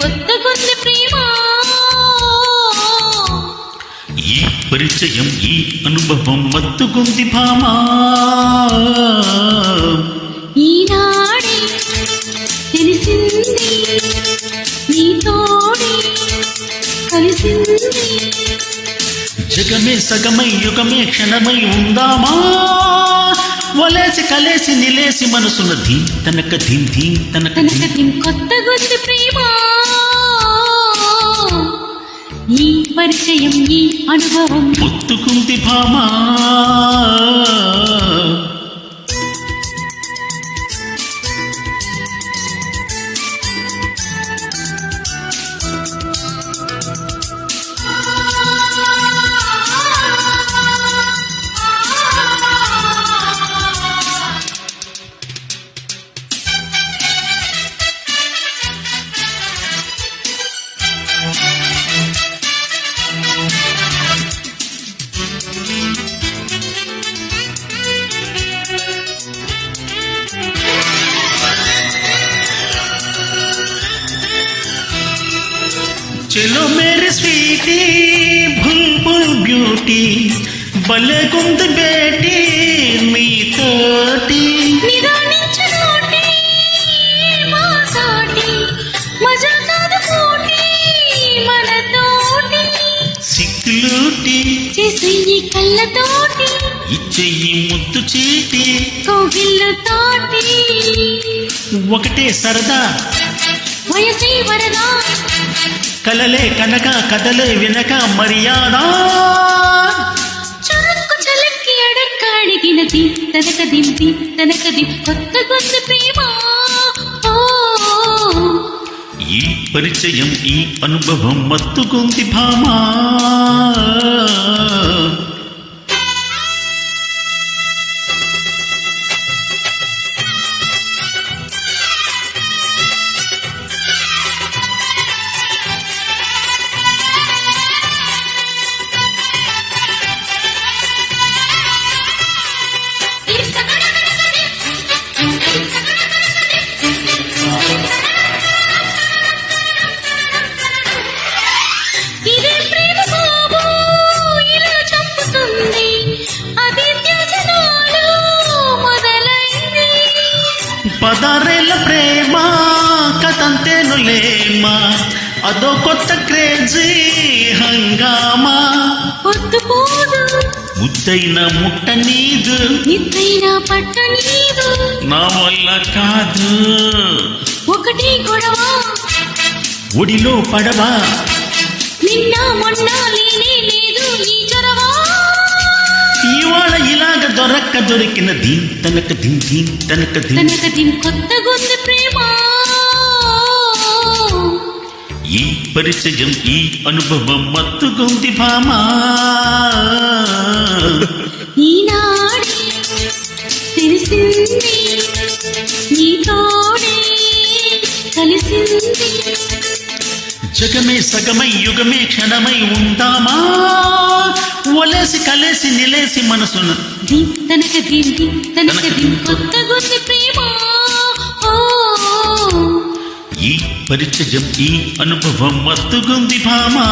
కొత్తగుంది ప్రేమ ఈ పరిచయం ఈ అనుభవం మత్తుగుంది భామా ఈనాడే తెలిసింది నీతోడే కలిసింది జగమే సగమై యుగమే క్షణమై ఉందామా వలేసి కలేసి నిలేసి మనసున ధీం తనక ధీం ధీం తనక తనక ధీం కొత్తగుంది ప్రేమ ఈ పరిచయం ఈ అనుభవం మత్తుగుంది భామా चलो मेरी स्वीटी बुलबुल ब्यूटी బలగుంది బేటీ నీతోటి నిదానించనోటి మాతోటి మజా కాదు పోటీ మనతోటి సిక్కులూటి చేసి ఈ కళ్ళతోటి ఇచ్చెయ్యి ముద్దు చీటి కోగిళ్ళతోటి ఒకటే సరదా వయసే వరదా కలలే కనక కథలే వినక మర్యాద చరక్కు చలక్కి అడక్క అడిగినది తనక దింపి తనక దింపి కొత్తగుంది ప్రేమ ఈ పరిచయం ఈ అనుభవం మత్తుగుంది భామా ఇదే ప్రేమ బాబు ఇలా చంపుతుంది అది త్యాసనాలు మొదలైంది పదారేళ్ళ ప్రేమ కథంతేనులేమా అదో కొత్త క్రేజీ హంగామా పొద్దుపోదు ముద్దైన ముట్ట నీదు నిద్దైన పట్ట నీదు నా వల్ల కాదు ఒకటి గొడవ ఒడిలో పడవా నిన్న మొన్న లేనే లేదు ఈ చొరవ ఇవాళ ఇలాగ దొరికిన దీం తనక దిం దీం తనక దిం తనక దిం కొత్తగుంది ప్రేమ ఈ పరిచయం ఈ అనుభవం మత్తుగుంది భామా ఈనాడే తెలిసింది నీతోడే కలిసింది జగమే సగమై యుగమే క్షణమై ఉందామా ఒలేసి కలేసి నిలేసి మనసును దిం తనక దిం దిం తనక దిం కొత్తగుంది ప్రేమ ఈ పరిచయం ఈ అనుభవం మత్తుగుంది భామా